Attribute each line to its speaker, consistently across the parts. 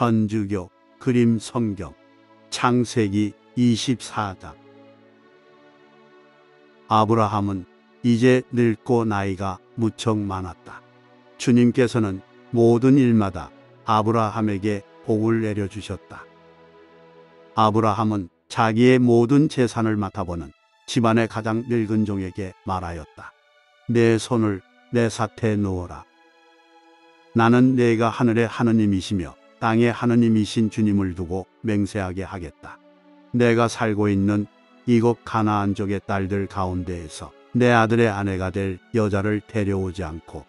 Speaker 1: 천주교 그림 성경 창세기 24장. 아브라함은 이제 늙고 나이가 무척 많았다. 주님께서는 모든 일마다 아브라함에게 복을 내려주셨다. 아브라함은 자기의 모든 재산을 맡아보는 집안의 가장 늙은 종에게 말하였다. 내 손을 내 삿대에 놓으라. 나는 내가 하늘의 하느님이시며 땅의 하느님이신 주님을 두고 맹세하게 하겠다. 내가 살고 있는 이곳 가나안족의 딸들 가운데에서 내 아들의 아내가 될 여자를 데려오지 않고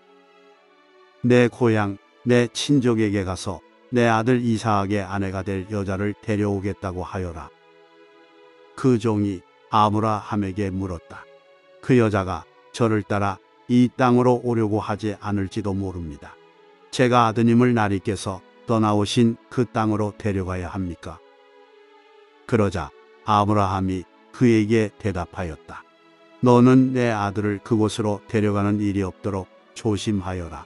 Speaker 1: 내 고향 내 친족에게 가서 내 아들 이삭의 아내가 될 여자를 데려오겠다고 하여라. 그 종이 아브라함에게 물었다. 그 여자가 저를 따라 이 땅으로 오려고 하지 않을지도 모릅니다. 제가 아드님을 나리께서 떠나오신 그 땅으로 데려가야 합니까? 그러자 아브라함이 그에게 대답하였다. 너는 내 아들을 그곳으로 데려가는 일이 없도록 조심하여라.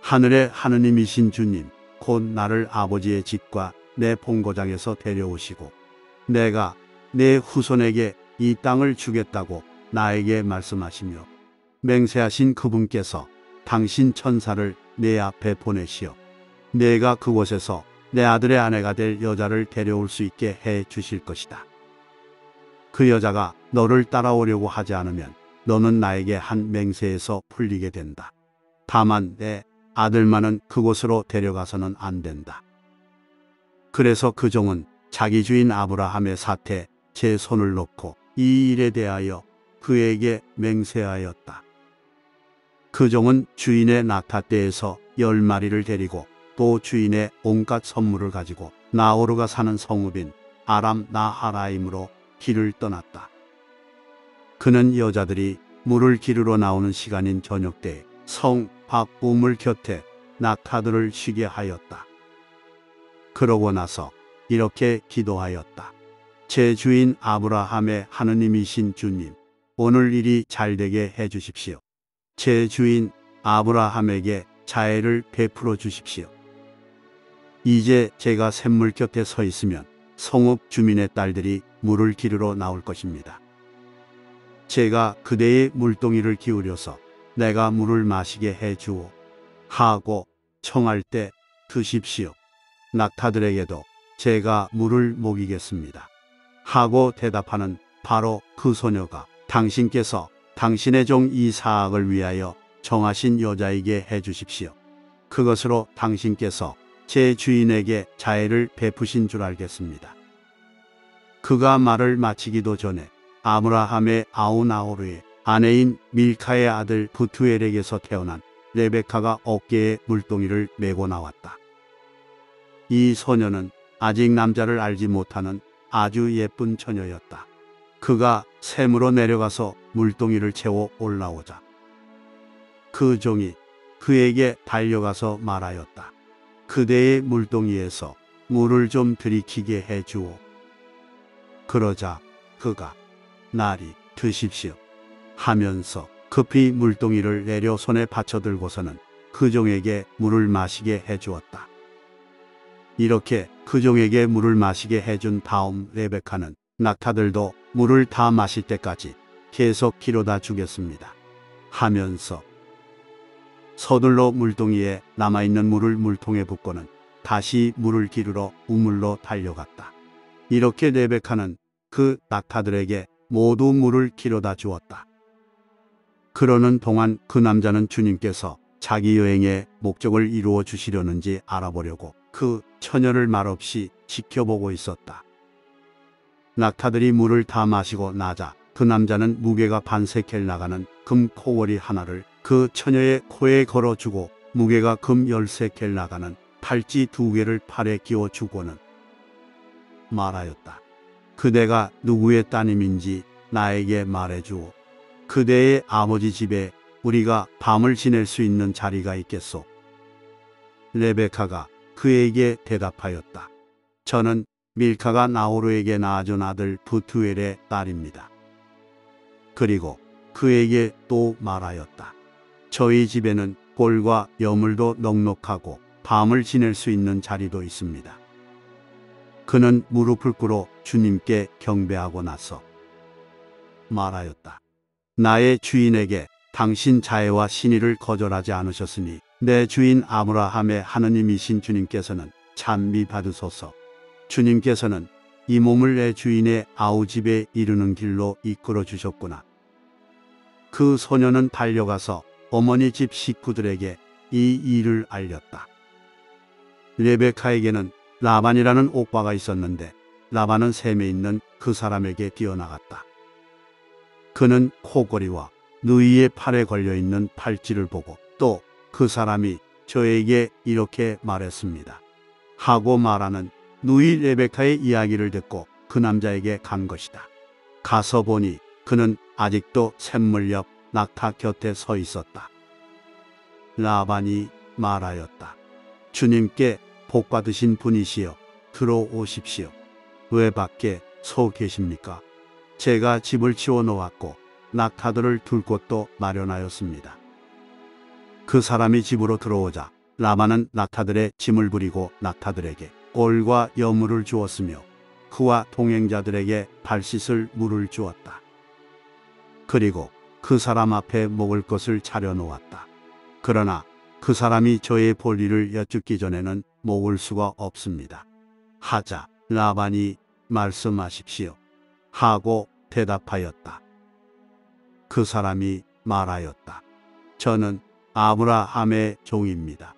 Speaker 1: 하늘의 하느님이신 주님, 곧 나를 아버지의 집과 내 본고장에서 데려오시고 내가 내 후손에게 이 땅을 주겠다고 나에게 말씀하시며 맹세하신 그분께서 당신 천사를 내 앞에 보내시어 내가 그곳에서 내 아들의 아내가 될 여자를 데려올 수 있게 해 주실 것이다. 그 여자가 너를 따라오려고 하지 않으면 너는 나에게 한 맹세에서 풀리게 된다. 다만 내 아들만은 그곳으로 데려가서는 안 된다. 그래서 그 종은 자기 주인 아브라함의 삿대에 제 손을 놓고 이 일에 대하여 그에게 맹세하였다. 그 종은 주인의 낙타떼에서 10마리를 데리고 또 주인의 온갖 선물을 가지고 나호르가 사는 성읍인 아람 나하라임으로 길을 떠났다. 그는 여자들이 물을 기르러 나오는 시간인 저녁 때에 성 밖 우물 곁에 낙타들을 쉬게 하였다. 그러고 나서 이렇게 기도하였다. 제 주인 아브라함의 하느님이신 주님, 오늘 일이 잘되게 해 주십시오. 제 주인 아브라함에게 자애를 베풀어 주십시오. 이제 제가 샘물 곁에 서 있으면 성읍 주민의 딸들이 물을 기르러 나올 것입니다. 제가 그대의 물동이를 기울여서 내가 물을 마시게 해 주오 하고 청할 때 드십시오. 낙타들에게도 제가 물을 먹이겠습니다 하고 대답하는 바로 그 소녀가 당신께서 당신의 종 이삭을 위하여 정하신 여자이게 해 주십시오. 그것으로 당신께서 제 주인에게 자애를 베푸신 줄 알겠습니다. 그가 말을 마치기도 전에 아브라함의 아우 나호르의 아내인 밀카의 아들 부투엘에게서 태어난 레베카가 어깨에 물동이를 메고 나왔다. 이 소녀는 아직 남자를 알지 못하는 아주 예쁜 처녀였다. 그가 샘으로 내려가서 물동이를 채워 올라오자 그 종이 그에게 달려가서 말하였다. 그대의 물동이에서 물을 좀 들이키게 해 주오. 그러자 그가 나리 드십시오 하면서 급히 물동이를 내려 손에 받쳐들고서는 그 종에게 물을 마시게 해 주었다. 이렇게 그 종에게 물을 마시게 해준 다음 레베카는 낙타들도 물을 다 마실 때까지 계속 기르다 주겠습니다 하면서 서둘러 물동이에 남아있는 물을 물통에 붓고는 다시 물을 기르러 우물로 달려갔다. 이렇게 레베카는 그 낙타들에게 모두 물을 기르다 주었다. 그러는 동안 그 남자는 주님께서 자기 여행의 목적을 이루어 주시려는지 알아보려고 그 처녀를 말없이 지켜보고 있었다. 낙타들이 물을 다 마시고 나자 그 남자는 무게가 반세켈 나가는 금 코걸이 하나를 그 처녀의 코에 걸어주고 무게가 금 10세켈 나가는 팔찌 2개를 팔에 끼워주고는 말하였다. 그대가 누구의 따님인지 나에게 말해주오. 그대의 아버지 집에 우리가 밤을 지낼 수 있는 자리가 있겠소. 레베카가 그에게 대답하였다. 저는 밀카가 나호르에게 낳아준 아들 부투엘의 딸입니다. 그리고 그에게 또 말하였다. 저희 집에는 꼴과 여물도 넉넉하고 밤을 지낼 수 있는 자리도 있습니다. 그는 무릎을 꿇어 주님께 경배하고 나서 말하였다. 나의 주인에게 당신 자애와 신의를 거절하지 않으셨으니 내 주인 아브라함의 하느님이신 주님께서는 찬미 받으소서. 주님께서는 이 몸을 내 주인의 아우집에 이르는 길로 이끌어 주셨구나. 그 소녀는 달려가서 어머니 집 식구들에게 이 일을 알렸다. 레베카에게는 라반이라는 오빠가 있었는데 라반은 셈에 있는 그 사람에게 뛰어나갔다. 그는 코골이와 누이의 팔에 걸려있는 팔찌를 보고 또 그 사람이 저에게 이렇게 말했습니다. 하고 말하는 누이 레베카의 이야기를 듣고 그 남자에게 간 것이다. 가서 보니 그는 아직도 샘물 옆 낙타 곁에 서 있었다. 라반이 말하였다. 주님께 복 받으신 분이시여 들어오십시오. 왜 밖에 서 계십니까? 제가 집을 치워 놓았고 낙타들을 둘 곳도 마련하였습니다. 그 사람이 집으로 들어오자 라반은 낙타들의 짐을 부리고 낙타들에게 꼴과 여물을 주었으며 그와 동행자들에게 발 씻을 물을 주었다. 그리고 그 사람 앞에 먹을 것을 차려놓았다. 그러나 그 사람이 저의 볼일을 여쭙기 전에는 먹을 수가 없습니다. 하자 라반이 말씀하십시오 하고 대답하였다. 그 사람이 말하였다. 저는 아브라함의 종입니다.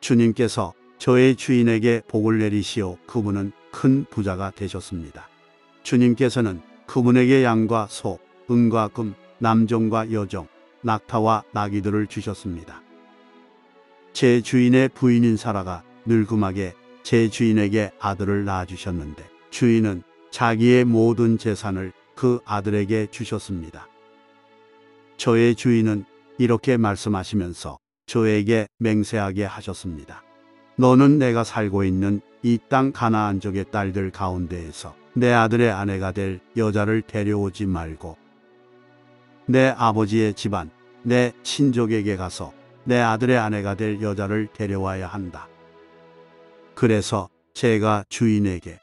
Speaker 1: 주님께서 저의 주인에게 복을 내리시어 그분은 큰 부자가 되셨습니다. 주님께서는 그분에게 양과 소, 은과 금, 남종과 여종, 낙타와 나귀들을 주셨습니다. 제 주인의 부인인 사라가 늙음하게 제 주인에게 아들을 낳아주셨는데 주인은 자기의 모든 재산을 그 아들에게 주셨습니다. 저의 주인은 이렇게 말씀하시면서 저에게 맹세하게 하셨습니다. 너는 내가 살고 있는 이 땅 가나안족의 딸들 가운데에서 내 아들의 아내가 될 여자를 데려오지 말고 내 아버지의 집안, 내 친족에게 가서 내 아들의 아내가 될 여자를 데려와야 한다. 그래서 제가 주인에게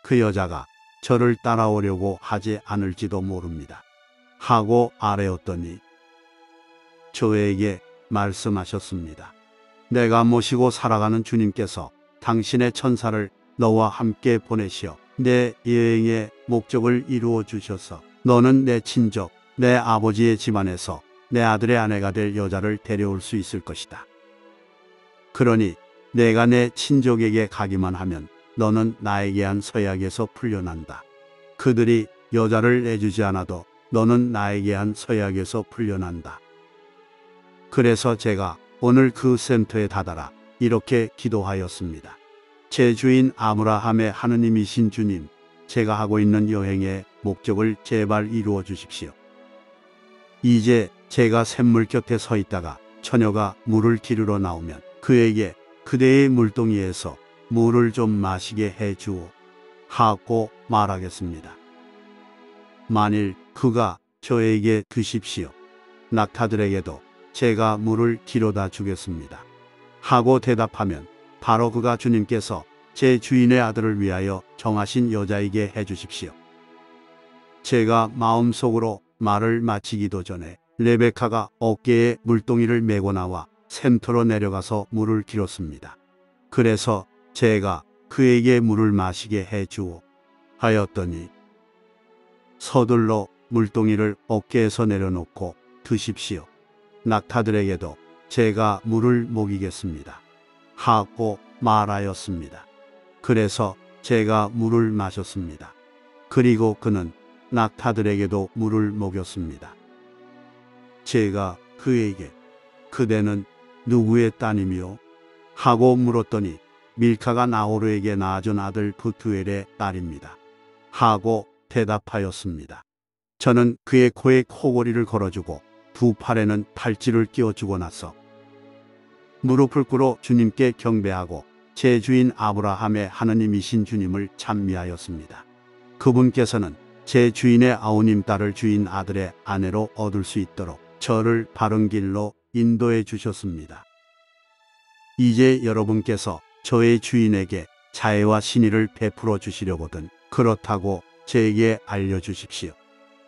Speaker 1: 그 여자가 저를 따라오려고 하지 않을지도 모릅니다. 하고 아뢰었더니 저에게 말씀하셨습니다. 내가 모시고 살아가는 주님께서 당신의 천사를 너와 함께 보내시어 내 여행의 목적을 이루어 주셔서 너는 내 친족, 내 아버지의 집안에서 내 아들의 아내가 될 여자를 데려올 수 있을 것이다. 그러니 내가 내 친족에게 가기만 하면 너는 나에게 한 서약에서 풀려난다. 그들이 여자를 내주지 않아도 너는 나에게 한 서약에서 풀려난다. 그래서 제가 오늘 그 센터에 다다라 이렇게 기도하였습니다. 제 주인 아브라함의 하느님이신 주님, 제가 하고 있는 여행의 목적을 제발 이루어 주십시오. 이제 제가 샘물 곁에 서 있다가 처녀가 물을 기르러 나오면 그에게 그대의 물동이에서 물을 좀 마시게 해 주오 하고 말하겠습니다. 만일 그가 저에게 드십시오. 낙타들에게도 제가 물을 기르다 주겠습니다. 하고 대답하면 바로 그가 주님께서 제 주인의 아들을 위하여 정하신 여자에게 해 주십시오. 제가 마음속으로 말을 마치기도 전에 레베카가 어깨에 물동이를 메고 나와 샘터로 내려가서 물을 길었습니다. 그래서 제가 그에게 물을 마시게 해 주오 하였더니 서둘러 물동이를 어깨에서 내려놓고 드십시오. 낙타들에게도 제가 물을 먹이겠습니다. 하고 말하였습니다. 그래서 제가 물을 마셨습니다. 그리고 그는 낙타들에게도 물을 먹였습니다. 제가 그에게 그대는 누구의 따님이요? 하고 물었더니 밀카가 나호르에게 낳아준 아들 부투엘의 딸입니다. 하고 대답하였습니다. 저는 그의 코에 코골이를 걸어주고 두 팔에는 팔찌를 끼워주고 나서 무릎을 꿇어 주님께 경배하고 제 주인 아브라함의 하느님이신 주님을 찬미하였습니다. 그분께서는 제 주인의 아우님 딸을 주인 아들의 아내로 얻을 수 있도록 저를 바른 길로 인도해 주셨습니다. 이제 여러분께서 저의 주인에게 자애와 신의를 베풀어 주시려거든 그렇다고 제게 알려주십시오.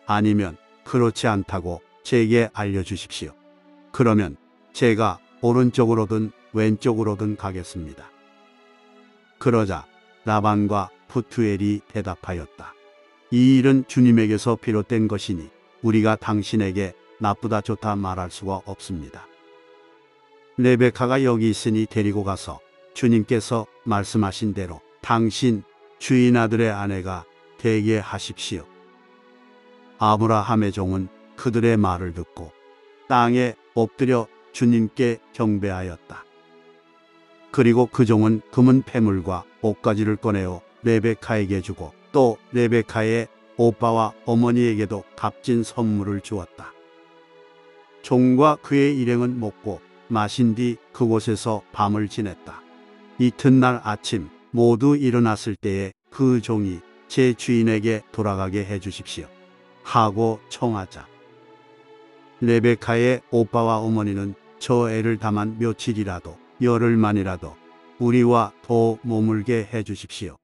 Speaker 1: 아니면 그렇지 않다고 제게 알려주십시오. 그러면 제가 오른쪽으로든 왼쪽으로든 가겠습니다. 그러자 라반과 부투엘이 대답하였다. 이 일은 주님에게서 비롯된 것이니 우리가 당신에게 나쁘다 좋다 말할 수가 없습니다. 레베카가 여기 있으니 데리고 가서 주님께서 말씀하신 대로 당신 주인 아들의 아내가 되게 하십시오. 아브라함의 종은 그들의 말을 듣고 땅에 엎드려 주님께 경배하였다. 그리고 그 종은 금은 패물과 옷가지를 꺼내어 레베카에게 주고 또 레베카의 오빠와 어머니에게도 값진 선물을 주었다. 종과 그의 일행은 먹고 마신 뒤 그곳에서 밤을 지냈다. 이튿날 아침 모두 일어났을 때에 그 종이 제 주인에게 돌아가게 해주십시오 하고 청하자 레베카의 오빠와 어머니는 저 애를 다만 며칠이라도 열흘만이라도 우리와 더 머물게 해주십시오.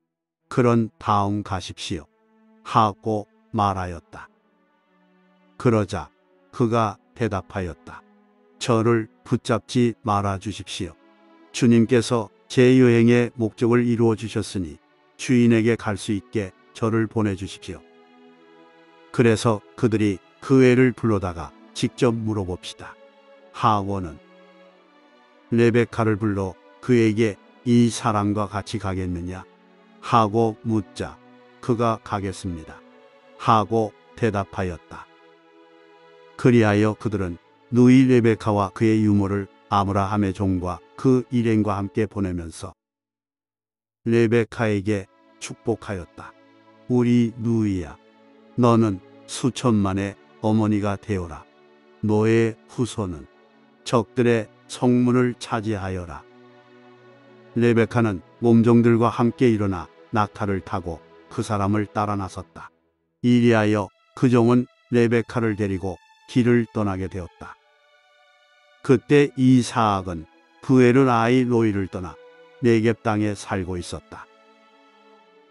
Speaker 1: 그런 다음 가십시오 하고 말하였다. 그러자 그가 대답하였다. 저를 붙잡지 말아 주십시오. 주님께서 제 여행의 목적을 이루어 주셨으니 주인에게 갈 수 있게 저를 보내주십시오. 그래서 그들이 그 애를 불러다가 직접 물어봅시다 하고는 레베카를 불러 그에게 이 사람과 같이 가겠느냐 하고 묻자 그가 가겠습니다 하고 대답하였다. 그리하여 그들은 누이 레베카와 그의 유모를 아브라함의 종과 그 일행과 함께 보내면서 레베카에게 축복하였다. 우리 누이야, 너는 수천만의 어머니가 되어라. 너의 후손은 적들의 성문을 차지하여라. 레베카는 몸종들과 함께 일어나 낙타를 타고 그 사람을 따라 나섰다. 이리하여 그 종은 레베카를 데리고 길을 떠나게 되었다. 그때 이사악은 부에르 아이 로이를 떠나 네겝 땅에 살고 있었다.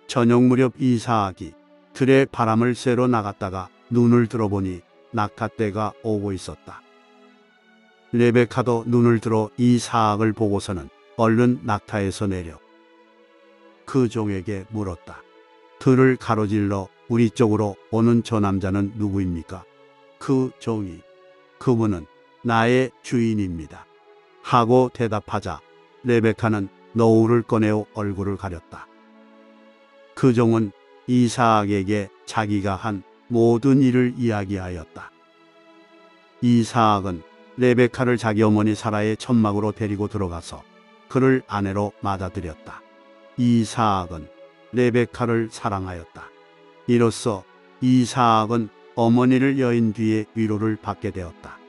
Speaker 1: 저녁 무렵 이사악이 들에 바람을 쐬러 나갔다가 눈을 들어보니 낙타떼가 오고 있었다. 레베카도 눈을 들어 이사악을 보고서는 얼른 낙타에서 내려 그 종에게 물었다. 들을 가로질러 우리 쪽으로 오는 저 남자는 누구입니까? 그 종이 그분은 나의 주인입니다 하고 대답하자 레베카는 너울을 꺼내어 얼굴을 가렸다. 그 종은 이사악에게 자기가 한 모든 일을 이야기하였다. 이사악은 레베카를 자기 어머니 사라의 천막으로 데리고 들어가서 그를 아내로 맞아들였다. 이사악은 레베카를 사랑하였다. 이로써 이사악은 어머니를 여인 뒤에 위로를 받게 되었다.